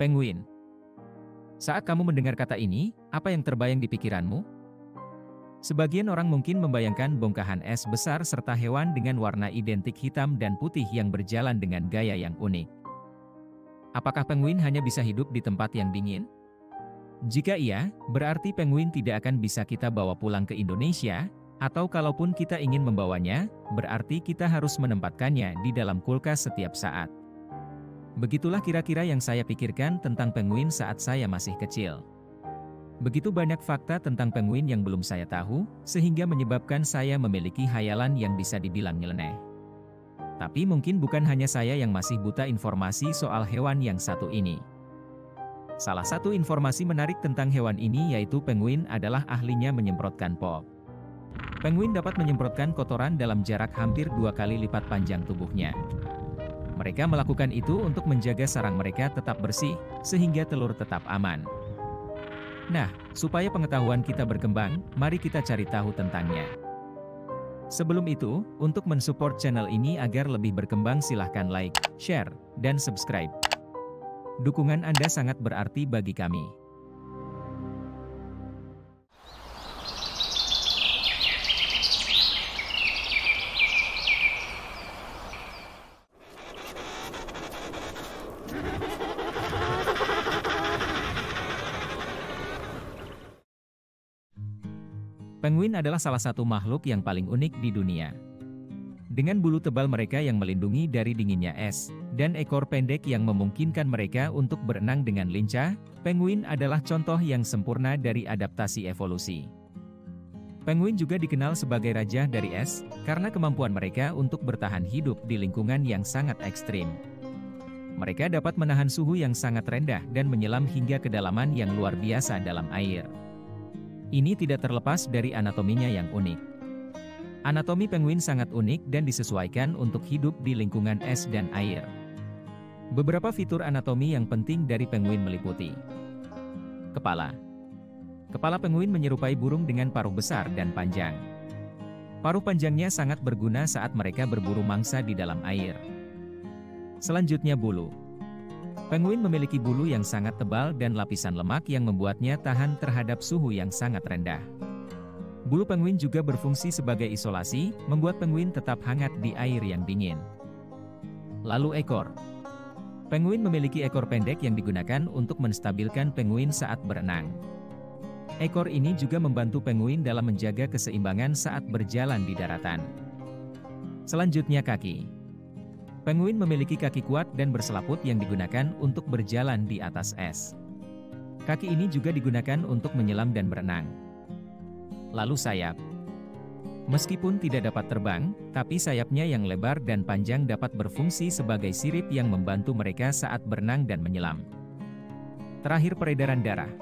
Penguin. Saat kamu mendengar kata ini, apa yang terbayang di pikiranmu? Sebagian orang mungkin membayangkan bongkahan es besar serta hewan dengan warna identik hitam dan putih yang berjalan dengan gaya yang unik. Apakah penguin hanya bisa hidup di tempat yang dingin? Jika iya, berarti penguin tidak akan bisa kita bawa pulang ke Indonesia, atau kalaupun kita ingin membawanya, berarti kita harus menempatkannya di dalam kulkas setiap saat. Begitulah kira-kira yang saya pikirkan tentang penguin saat saya masih kecil. Begitu banyak fakta tentang penguin yang belum saya tahu, sehingga menyebabkan saya memiliki hayalan yang bisa dibilang nyeleneh. Tapi mungkin bukan hanya saya yang masih buta informasi soal hewan yang satu ini. Salah satu informasi menarik tentang hewan ini yaitu penguin adalah ahlinya menyemprotkan pop. Penguin dapat menyemprotkan kotoran dalam jarak hampir 2 kali lipat panjang tubuhnya. Mereka melakukan itu untuk menjaga sarang mereka tetap bersih, sehingga telur tetap aman. Nah, supaya pengetahuan kita berkembang, mari kita cari tahu tentangnya. Sebelum itu, untuk mensupport channel ini agar lebih berkembang silahkan like, share, dan subscribe. Dukungan Anda sangat berarti bagi kami. Penguin adalah salah satu makhluk yang paling unik di dunia. Dengan bulu tebal mereka yang melindungi dari dinginnya es, dan ekor pendek yang memungkinkan mereka untuk berenang dengan lincah, penguin adalah contoh yang sempurna dari adaptasi evolusi. Penguin juga dikenal sebagai raja dari es, karena kemampuan mereka untuk bertahan hidup di lingkungan yang sangat ekstrim. Mereka dapat menahan suhu yang sangat rendah dan menyelam hingga kedalaman yang luar biasa dalam air. Ini tidak terlepas dari anatominya yang unik. Anatomi penguin sangat unik dan disesuaikan untuk hidup di lingkungan es dan air. Beberapa fitur anatomi yang penting dari penguin meliputi kepala. Kepala penguin menyerupai burung dengan paruh besar dan panjang. Paruh panjangnya sangat berguna saat mereka berburu mangsa di dalam air. Selanjutnya bulu. Penguin memiliki bulu yang sangat tebal dan lapisan lemak yang membuatnya tahan terhadap suhu yang sangat rendah. Bulu penguin juga berfungsi sebagai isolasi, membuat penguin tetap hangat di air yang dingin. Lalu ekor. Penguin memiliki ekor pendek yang digunakan untuk menstabilkan penguin saat berenang. Ekor ini juga membantu penguin dalam menjaga keseimbangan saat berjalan di daratan. Selanjutnya kaki. Penguin memiliki kaki kuat dan berselaput yang digunakan untuk berjalan di atas es. Kaki ini juga digunakan untuk menyelam dan berenang. Lalu sayap. Meskipun tidak dapat terbang, tapi sayapnya yang lebar dan panjang dapat berfungsi sebagai sirip yang membantu mereka saat berenang dan menyelam. Terakhir peredaran darah.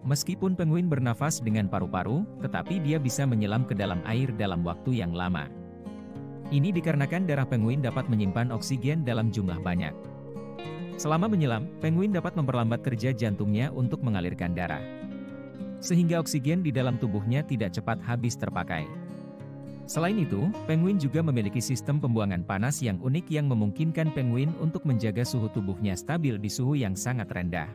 Meskipun penguin bernafas dengan paru-paru, tetapi dia bisa menyelam ke dalam air dalam waktu yang lama. Ini dikarenakan darah penguin dapat menyimpan oksigen dalam jumlah banyak. Selama menyelam, penguin dapat memperlambat kerja jantungnya untuk mengalirkan darah. Sehingga oksigen di dalam tubuhnya tidak cepat habis terpakai. Selain itu, penguin juga memiliki sistem pembuangan panas yang unik yang memungkinkan penguin untuk menjaga suhu tubuhnya stabil di suhu yang sangat rendah.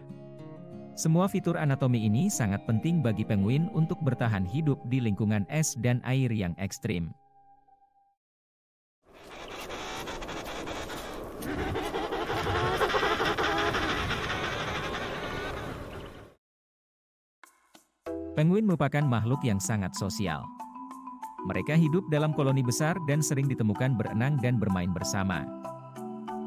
Semua fitur anatomi ini sangat penting bagi penguin untuk bertahan hidup di lingkungan es dan air yang ekstrim. Penguin merupakan makhluk yang sangat sosial. Mereka hidup dalam koloni besar dan sering ditemukan berenang dan bermain bersama.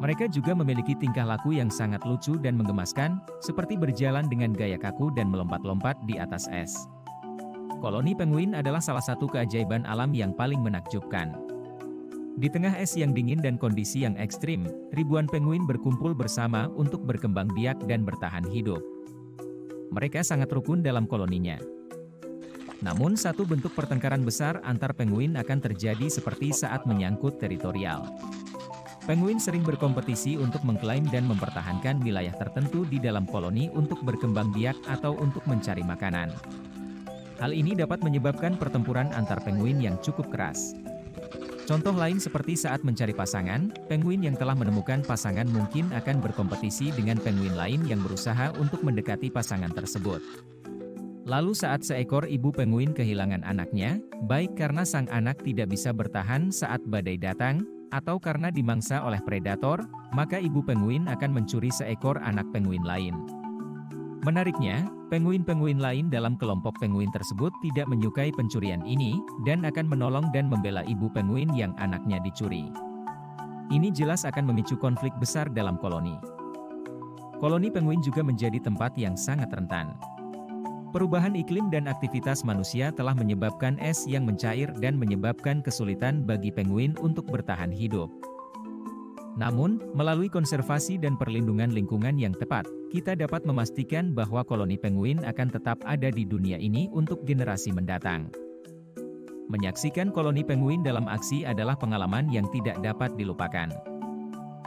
Mereka juga memiliki tingkah laku yang sangat lucu dan menggemaskan, seperti berjalan dengan gaya kaku dan melompat-lompat di atas es. Koloni penguin adalah salah satu keajaiban alam yang paling menakjubkan. Di tengah es yang dingin dan kondisi yang ekstrim, ribuan penguin berkumpul bersama untuk berkembang biak dan bertahan hidup. Mereka sangat rukun dalam koloninya. Namun satu bentuk pertengkaran besar antar penguin akan terjadi seperti saat menyangkut teritorial. Penguin sering berkompetisi untuk mengklaim dan mempertahankan wilayah tertentu di dalam koloni untuk berkembang biak atau untuk mencari makanan. Hal ini dapat menyebabkan pertempuran antar penguin yang cukup keras. Contoh lain seperti saat mencari pasangan, penguin yang telah menemukan pasangan mungkin akan berkompetisi dengan penguin lain yang berusaha untuk mendekati pasangan tersebut. Lalu saat seekor ibu penguin kehilangan anaknya, baik karena sang anak tidak bisa bertahan saat badai datang, atau karena dimangsa oleh predator, maka ibu penguin akan mencuri seekor anak penguin lain. Menariknya, penguin-penguin lain dalam kelompok penguin tersebut tidak menyukai pencurian ini, dan akan menolong dan membela ibu penguin yang anaknya dicuri. Ini jelas akan memicu konflik besar dalam koloni. Koloni penguin juga menjadi tempat yang sangat rentan. Perubahan iklim dan aktivitas manusia telah menyebabkan es yang mencair dan menyebabkan kesulitan bagi penguin untuk bertahan hidup. Namun, melalui konservasi dan perlindungan lingkungan yang tepat, kita dapat memastikan bahwa koloni penguin akan tetap ada di dunia ini untuk generasi mendatang. Menyaksikan koloni penguin dalam aksi adalah pengalaman yang tidak dapat dilupakan.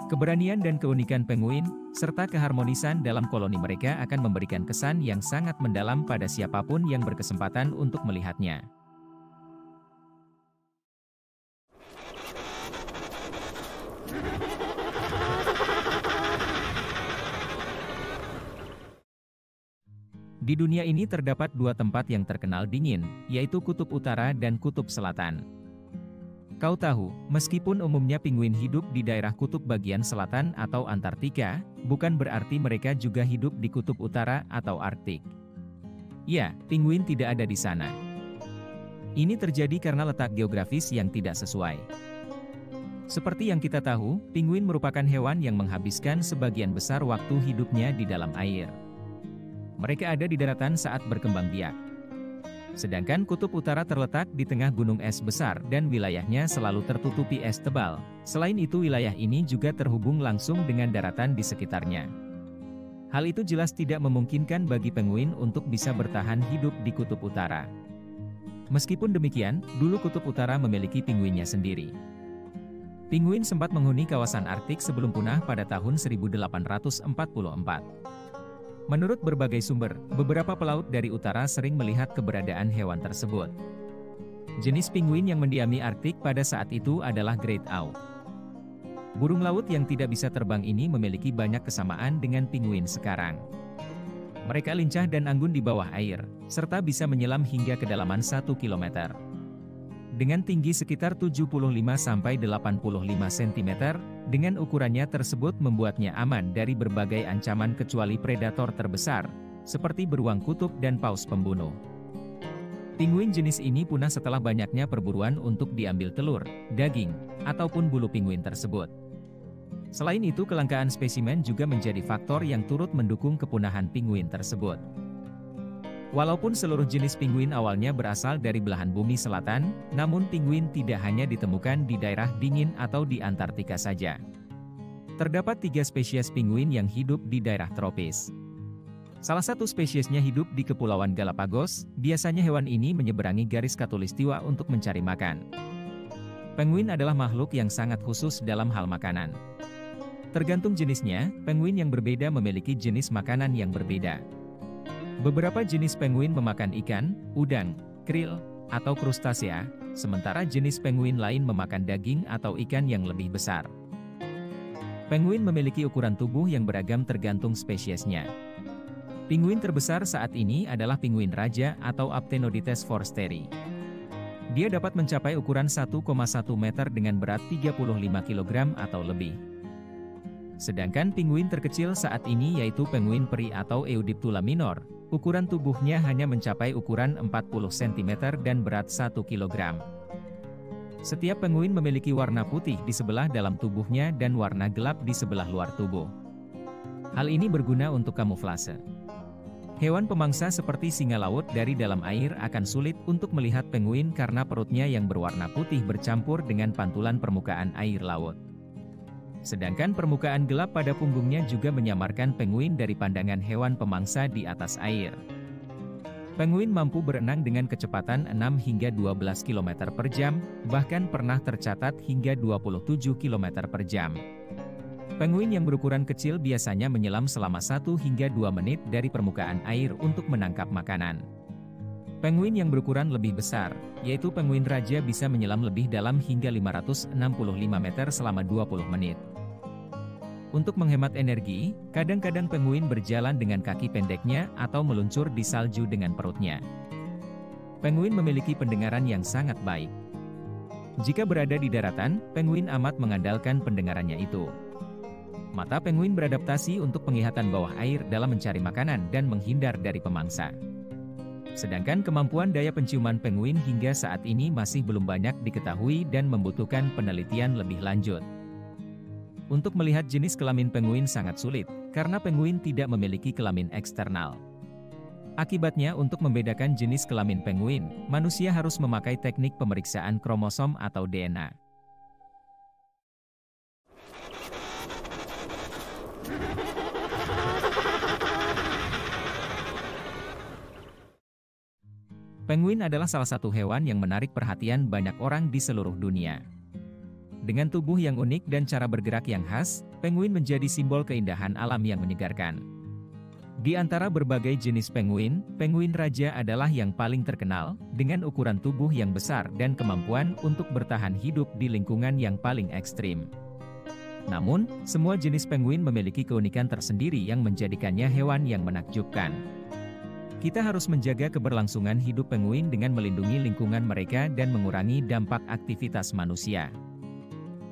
Keberanian dan keunikan penguin, serta keharmonisan dalam koloni mereka akan memberikan kesan yang sangat mendalam pada siapapun yang berkesempatan untuk melihatnya. Di dunia ini terdapat dua tempat yang terkenal dingin, yaitu Kutub Utara dan Kutub Selatan. Kau tahu, meskipun umumnya penguin hidup di daerah kutub bagian selatan atau Antartika, bukan berarti mereka juga hidup di Kutub Utara atau Arktik. Ya, penguin tidak ada di sana. Ini terjadi karena letak geografis yang tidak sesuai. Seperti yang kita tahu, penguin merupakan hewan yang menghabiskan sebagian besar waktu hidupnya di dalam air. Mereka ada di daratan saat berkembang biak. Sedangkan Kutub Utara terletak di tengah gunung es besar dan wilayahnya selalu tertutupi es tebal. Selain itu wilayah ini juga terhubung langsung dengan daratan di sekitarnya. Hal itu jelas tidak memungkinkan bagi penguin untuk bisa bertahan hidup di Kutub Utara. Meskipun demikian, dulu Kutub Utara memiliki penguinnya sendiri. Penguin sempat menghuni kawasan Arktik sebelum punah pada tahun 1844. Menurut berbagai sumber, beberapa pelaut dari utara sering melihat keberadaan hewan tersebut. Jenis penguin yang mendiami Arktik pada saat itu adalah Great Auk. Burung laut yang tidak bisa terbang ini memiliki banyak kesamaan dengan penguin sekarang. Mereka lincah dan anggun di bawah air, serta bisa menyelam hingga kedalaman 1 km. Dengan tinggi sekitar 75-85 cm, dengan ukurannya tersebut membuatnya aman dari berbagai ancaman kecuali predator terbesar, seperti beruang kutub dan paus pembunuh. Penguin jenis ini punah setelah banyaknya perburuan untuk diambil telur, daging, ataupun bulu penguin tersebut. Selain itu kelangkaan spesimen juga menjadi faktor yang turut mendukung kepunahan penguin tersebut. Walaupun seluruh jenis penguin awalnya berasal dari belahan bumi selatan, namun penguin tidak hanya ditemukan di daerah dingin atau di Antartika saja. Terdapat 3 spesies penguin yang hidup di daerah tropis. Salah satu spesiesnya hidup di Kepulauan Galapagos, biasanya hewan ini menyeberangi garis khatulistiwa untuk mencari makan. Penguin adalah makhluk yang sangat khusus dalam hal makanan. Tergantung jenisnya, penguin yang berbeda memiliki jenis makanan yang berbeda. Beberapa jenis penguin memakan ikan, udang, krill, atau krustasea, sementara jenis penguin lain memakan daging atau ikan yang lebih besar. Penguin memiliki ukuran tubuh yang beragam tergantung spesiesnya. Penguin terbesar saat ini adalah penguin raja atau Aptenodites forsteri. Dia dapat mencapai ukuran 1,1 meter dengan berat 35 kg atau lebih. Sedangkan penguin terkecil saat ini yaitu penguin peri atau Eudiptula minor, ukuran tubuhnya hanya mencapai ukuran 40 cm dan berat 1 kg. Setiap penguin memiliki warna putih di sebelah dalam tubuhnya dan warna gelap di sebelah luar tubuh. Hal ini berguna untuk kamuflase. Hewan pemangsa seperti singa laut dari dalam air akan sulit untuk melihat penguin karena perutnya yang berwarna putih bercampur dengan pantulan permukaan air laut. Sedangkan permukaan gelap pada punggungnya juga menyamarkan penguin dari pandangan hewan pemangsa di atas air. Penguin mampu berenang dengan kecepatan 6 hingga 12 km per jam, bahkan pernah tercatat hingga 27 km per jam. Penguin yang berukuran kecil biasanya menyelam selama 1 hingga 2 menit dari permukaan air untuk menangkap makanan. Penguin yang berukuran lebih besar, yaitu penguin raja bisa menyelam lebih dalam hingga 565 meter selama 20 menit. Untuk menghemat energi, kadang-kadang penguin berjalan dengan kaki pendeknya atau meluncur di salju dengan perutnya. Penguin memiliki pendengaran yang sangat baik. Jika berada di daratan, penguin amat mengandalkan pendengarannya itu. Mata penguin beradaptasi untuk penglihatan bawah air dalam mencari makanan dan menghindar dari pemangsa. Sedangkan kemampuan daya penciuman penguin hingga saat ini masih belum banyak diketahui dan membutuhkan penelitian lebih lanjut. Untuk melihat jenis kelamin penguin sangat sulit, karena penguin tidak memiliki kelamin eksternal. Akibatnya untuk membedakan jenis kelamin penguin, manusia harus memakai teknik pemeriksaan kromosom atau DNA. Penguin adalah salah satu hewan yang menarik perhatian banyak orang di seluruh dunia. Dengan tubuh yang unik dan cara bergerak yang khas, penguin menjadi simbol keindahan alam yang menyegarkan. Di antara berbagai jenis penguin, penguin raja adalah yang paling terkenal, dengan ukuran tubuh yang besar dan kemampuan untuk bertahan hidup di lingkungan yang paling ekstrim. Namun, semua jenis penguin memiliki keunikan tersendiri yang menjadikannya hewan yang menakjubkan. Kita harus menjaga keberlangsungan hidup penguin dengan melindungi lingkungan mereka dan mengurangi dampak aktivitas manusia.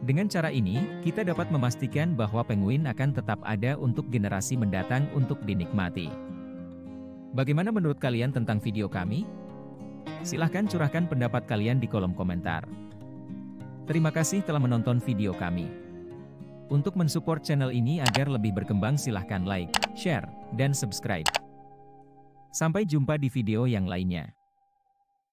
Dengan cara ini, kita dapat memastikan bahwa penguin akan tetap ada untuk generasi mendatang untuk dinikmati. Bagaimana menurut kalian tentang video kami? Silahkan curahkan pendapat kalian di kolom komentar. Terima kasih telah menonton video kami. Untuk mensupport channel ini agar lebih berkembang silahkan like, share, dan subscribe. Sampai jumpa di video yang lainnya.